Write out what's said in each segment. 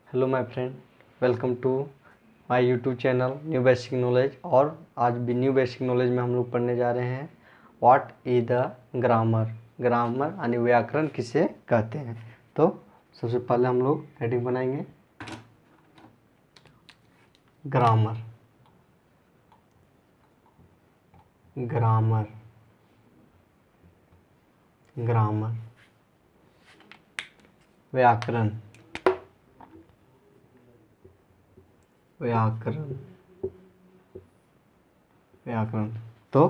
Hello my friend, welcome to my YouTube channel new basic knowledge. और आज भी new basic knowledge में हम लोग पढ़ने जा रहे हैं what is the grammar. Grammar यानी व्याकरण किसे कहते हैं। तो सबसे पहले हम लोग हेडिंग बनाएंगे ग्रामर। ग्रामर ग्रामर व्याकरण। व्याकरण व्याकरण तो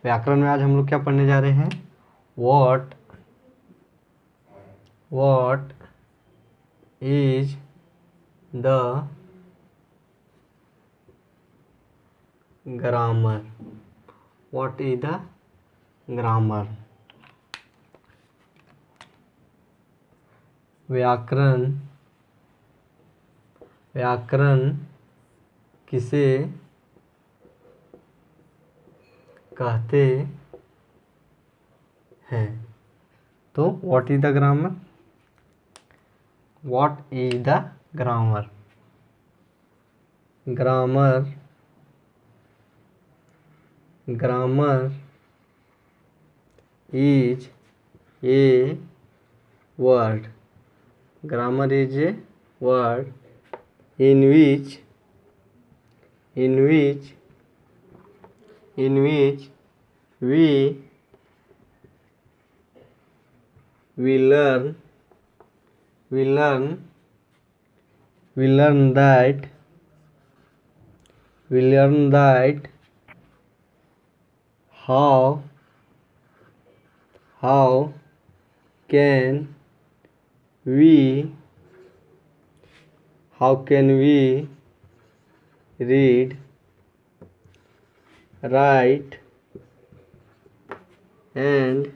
व्याकरण में आज हम लोग क्या पढ़ने जा रहे हैं, what is the grammar. What is the grammar. व्याकरण किसे कहते हैं। तो what is the grammar. What is the grammar. Grammar is a word. Grammar is a word in which we learn that how can we read, write and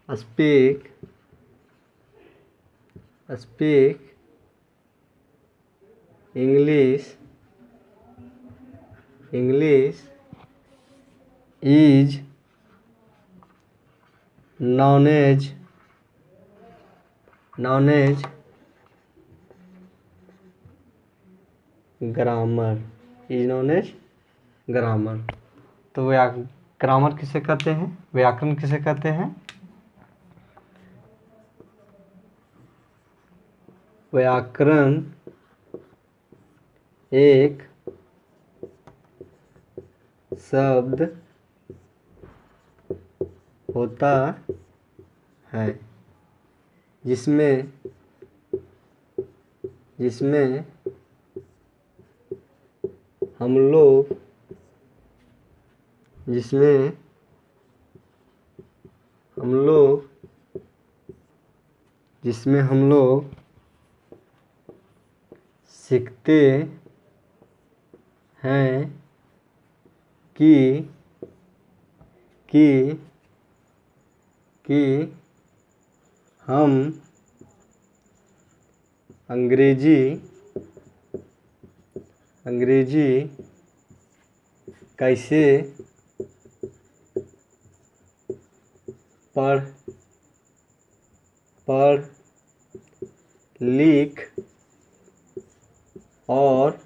speak English is known as grammar. Is known as grammar. तो grammar किसे कहते हैं, व्याकरण किसे कहते हैं। व्याकरण एक शब्द होता है जिसमें हम लोग सीखते हैं कि हम अंग्रेजी कैसे पढ़ लिख और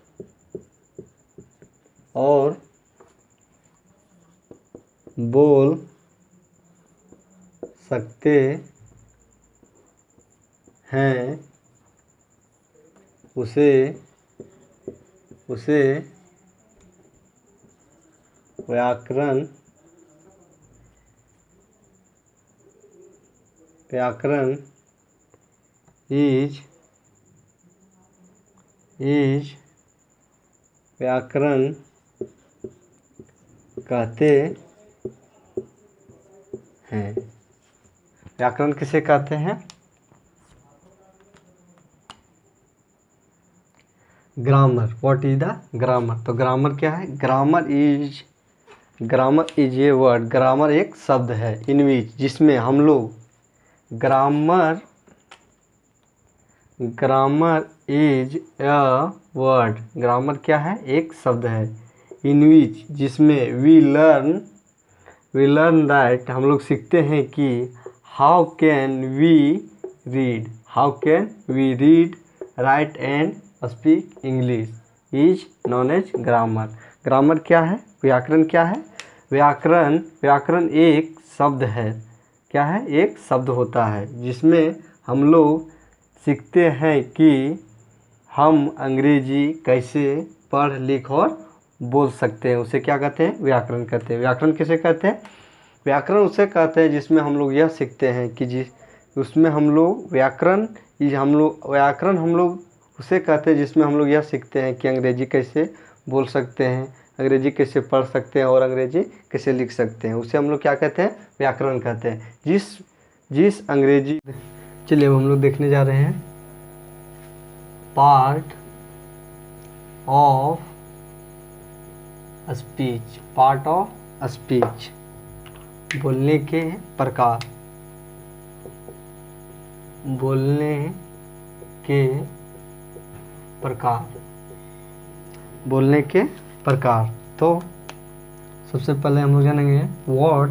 बोल सकते हैं, उसे व्याकरण व्याकरण कहते हैं। व्याकरण किसे कहते हैं। Grammar. What is the grammar. तो ग्रामर क्या है, grammar is a word. Grammar एक शब्द है इन विच जिसमें हम लोग grammar is a word. Grammar क्या है, एक शब्द है इन विच जिसमें वी लर्न दैट हम लोग सीखते हैं कि how can we read. How can we read, write and speak English is known as grammar. Grammar क्या है, व्याकरण क्या है? व्याकरण एक शब्द है। क्या है? एक शब्द होता है जिसमें हम लोग सीखते हैं कि हम अंग्रेजी कैसे पढ़ लिख और बोल सकते हैं। उसे क्या कहते हैं? व्याकरण कहते हैं। व्याकरण किसे कहते हैं? व्याकरण उसे कहते हैं जिसमें हम लोग यह सीखते हैं कि उसमें हम लोग व्याकरण हम लोग उसे कहते हैं जिसमें हम लोग यह सीखते हैं कि अंग्रेजी कैसे बोल सकते हैं, अंग्रेजी कैसे पढ़ सकते हैं और अंग्रेजी कैसे लिख सकते हैं। उसे हम लोग क्या कहते हैं? व्याकरण कहते हैं। जिस अंग्रेजी, चलिए अब हम लोग देखने जा रहे हैं part of speech. Part of speech, बोलने के प्रकार। बोलने के प्रकार, बोलने के प्रकार। तो सबसे पहले हम लोग जानेंगे what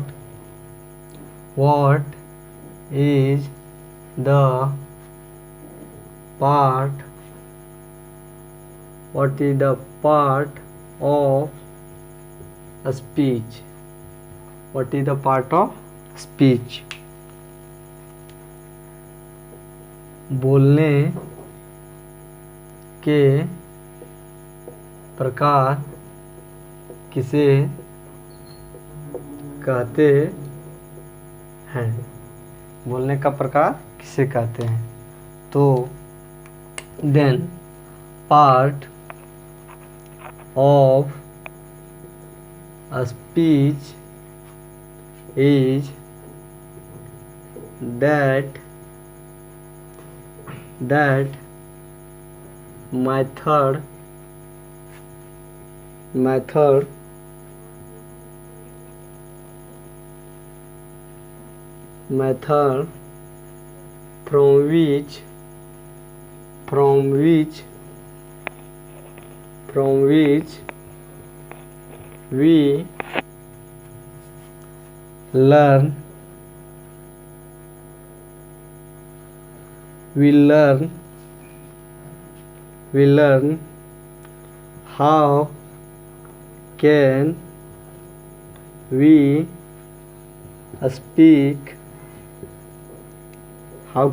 is the part of speech. What is the part of speech. बोलने के प्रकार किसे कहते हैं? बोलने का प्रकार किसे कहते हैं? तो then part of speech is that method from which we learn how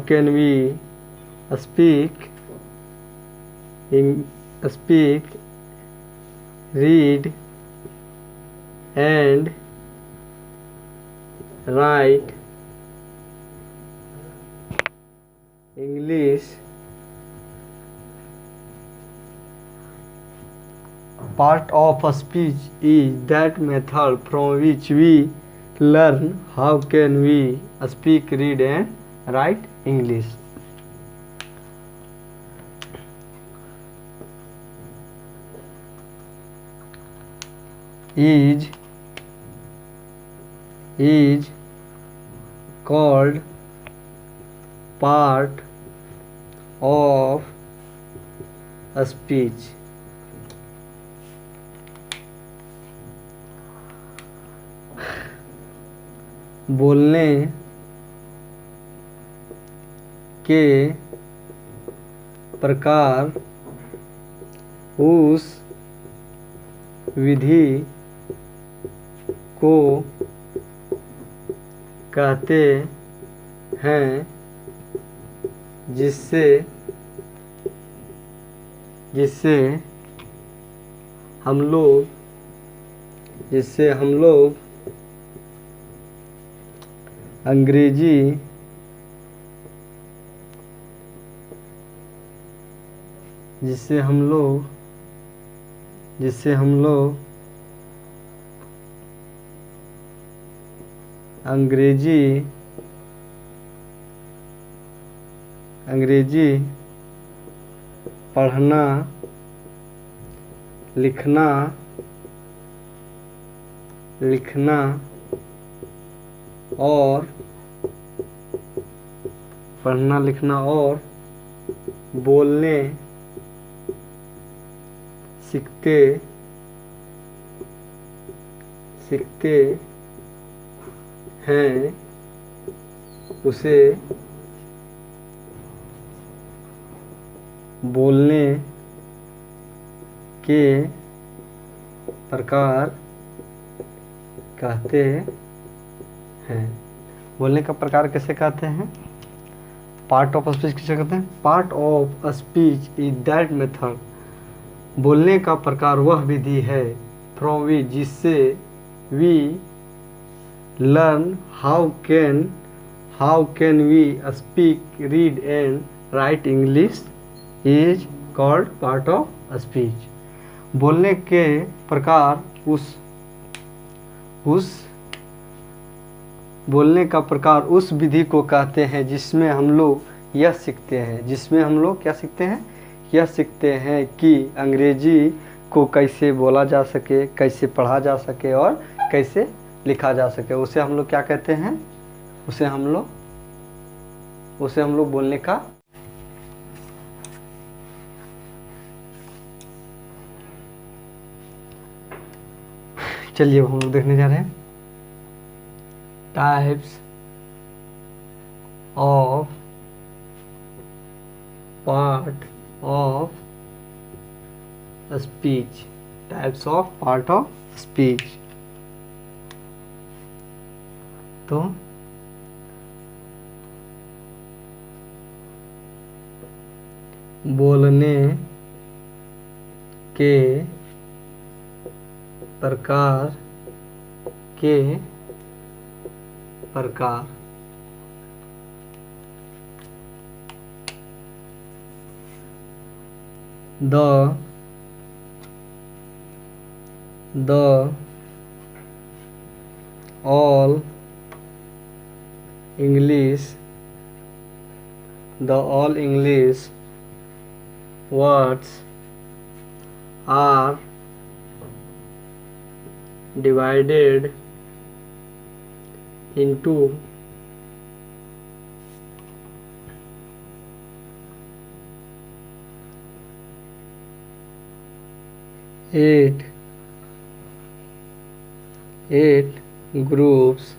can we speak read and write English. Part of speech is that method from which we learn how can we speak, read and write English. Is called part of speech. बोलने के प्रकार उस विधि को कहते हैं जिससे हम लोग अंग्रेजी अंग्रेजी पढ़ना, लिखना और बोलने सीखते हैं, उसे बोलने के प्रकार कहते हैं। बोलने का प्रकार कैसे कहते हैं? पार्ट ऑफ स्पीच किसे कहते हैं? Part of speech is that method. बोलने का प्रकार वह विधि है फ्रॉम वी जिससे we learn how can we speak read and write English is called part of speech. बोलने के प्रकार बोलने का प्रकार उस विधि को कहते हैं जिसमें हम लोग यह सीखते हैं, जिसमें हम लोग क्या सीखते हैं? यह सीखते हैं कि अंग्रेजी को कैसे बोला जा सके, कैसे पढ़ा जा सके और कैसे लिखा जा सके। उसे हम लोग क्या कहते हैं? उसे हम लोग बोलने का चलिए हम लोग देखने जा रहे हैं types of part of speech. Types of part of speech. तो बोलने के प्रकार the all English words are divided into 8 groups,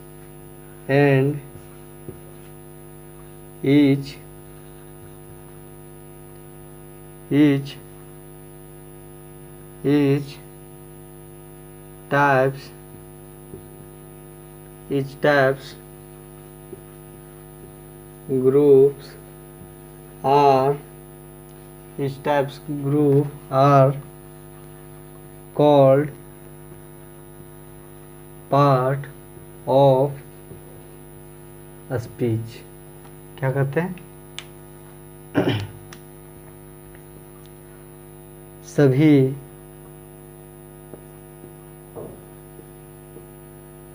and each types groups are called part of speech। क्या कहते हैं? सभी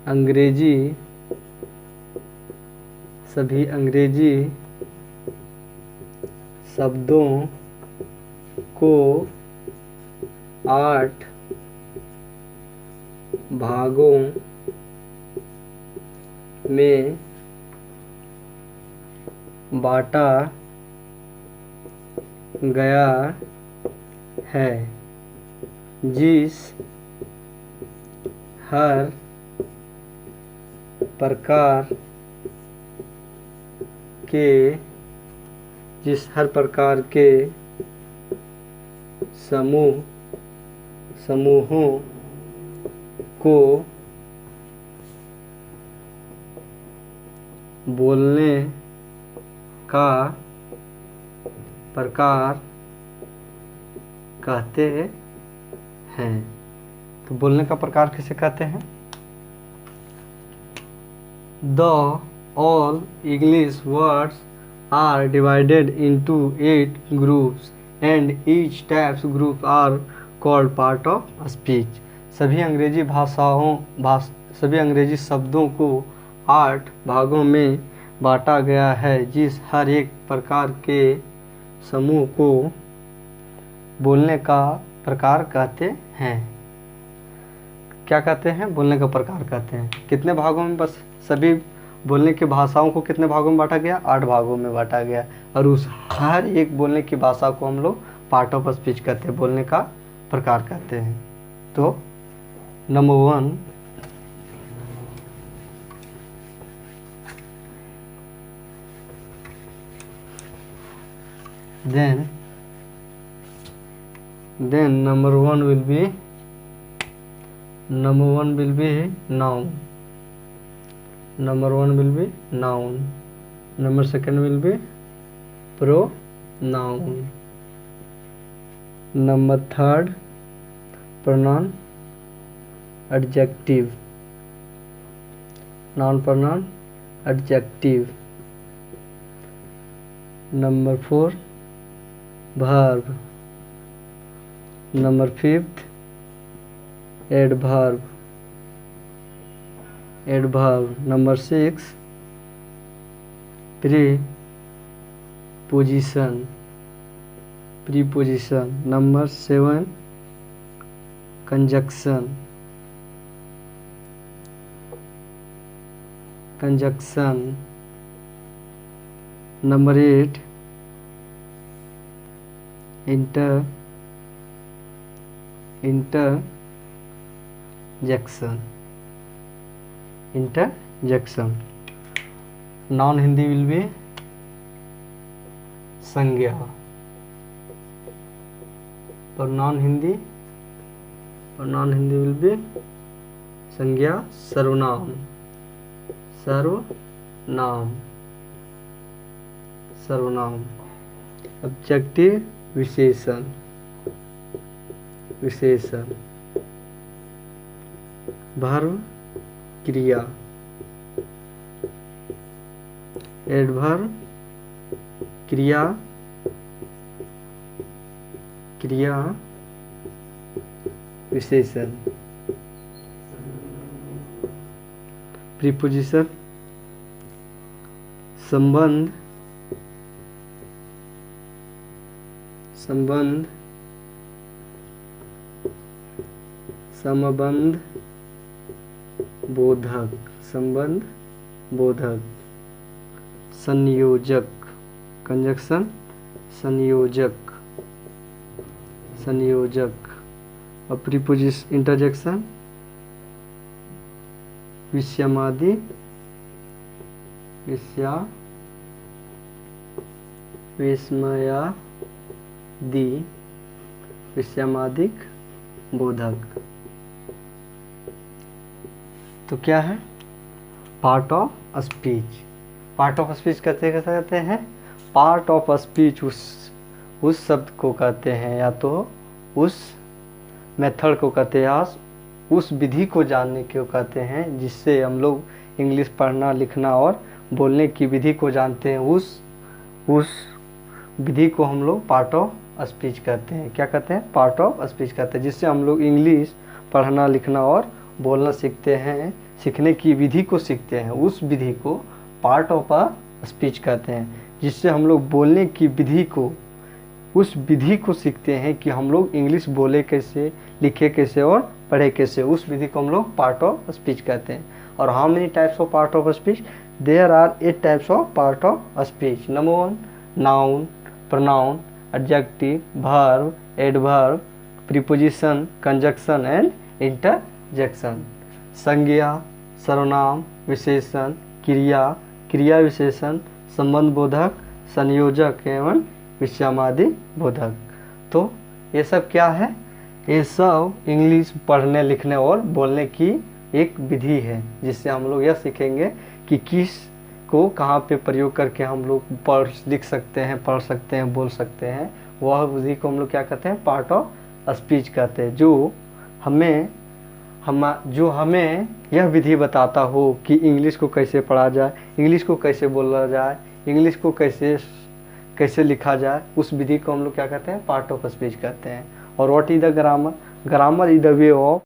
अंग्रेजी शब्दों को 8 भागों में बांटा गया है, जिस हर प्रकार के समूहों को बोलने का प्रकार कहते हैं। तो बोलने का प्रकार किसे कहते हैं? The all English words are divided into 8 groups and each types group are called part of speech। सभी अंग्रेजी शब्दों को 8 भागों में बांटा गया है, जिस हर एक प्रकार के समूह को बोलने का प्रकार कहते हैं। क्या कहते हैं? बोलने का प्रकार कहते हैं। कितने भागों में? बस सभी बोलने की भाषाओं को कितने भागों में बांटा गया? 8 भागों में बांटा गया, और उस हर एक बोलने की भाषा को हम लोग पार्ट ऑफ स्पीच कहते हैं, बोलने का प्रकार कहते हैं। तो number 1 then then number one will be noun. Number one will be noun. Number second will be pronoun. Number third pronoun adjective. Noun pronoun adjective. Number four verb. Number fifth adverb. Number six preposition. Number seven conjunction. Number eight interjection. Noun Hindi will be संज्ञा. Pronoun Hindi will be संज्ञा सर्वनाम. Adjective विशेषण. verb क्रिया. adverb क्रिया विशेषण. preposition संबंध बोधक. संयोजक कंजक्शन. और प्रीपोजिशन इंटरजेक्शन विषयामादि विषयामादिक बोधक. तो क्या है पार्ट ऑफ स्पीच. कैसे कहते हैं. पार्ट ऑफ स्पीच उस शब्द को कहते हैं या तो उस मेथड को कहते हैं या उस विधि को जानने को कहते हैं जिससे हम लोग इंग्लिश पढ़ना लिखना और बोलने की विधि को जानते हैं. उस विधि को हम लोग पार्ट ऑफ स्पीच कहते हैं. क्या कहते हैं पार्ट ऑफ स्पीच कहते हैं जिससे हम लोग इंग्लिश पढ़ना लिखना और बोलना सीखते हैं. सीखने की विधि को सीखते हैं. उस विधि को पार्ट ऑफ स्पीच कहते हैं जिससे हम लोग बोलने की विधि को उस विधि को सीखते हैं कि हम लोग इंग्लिश बोले कैसे, लिखे कैसे और पढ़े कैसे. उस विधि को हम लोग पार्ट ऑफ स्पीच कहते हैं. और how many types of part of speech. There are 8 types of part of speech. Number 1 noun, pronoun, adjective, verb, adverb, preposition, conjunction and interjection. संज्ञा, सर्वनाम, विशेषण, क्रिया विशेषण, संबंध बोधक, संयोजक एवं विषयामादि बोधक. तो ये सब क्या है. ये सब इंग्लिश पढ़ने लिखने और बोलने की एक विधि है जिससे हम लोग यह सीखेंगे कि किस को कहाँ पे प्रयोग करके हम लोग लिख सकते हैं, पढ़ सकते हैं, बोल सकते हैं. वह विधि को हम लोग क्या कहते हैं पार्ट ऑफ स्पीच कहते हैं. जो हमें यह विधि बताता हो कि इंग्लिश को कैसे पढ़ा जाए, इंग्लिश को कैसे बोला जाए, इंग्लिश को कैसे लिखा जाए. उस विधि को हम लोग क्या कहते हैं पार्ट ऑफ स्पीच कहते हैं. और what is the grammar. Grammar is the way of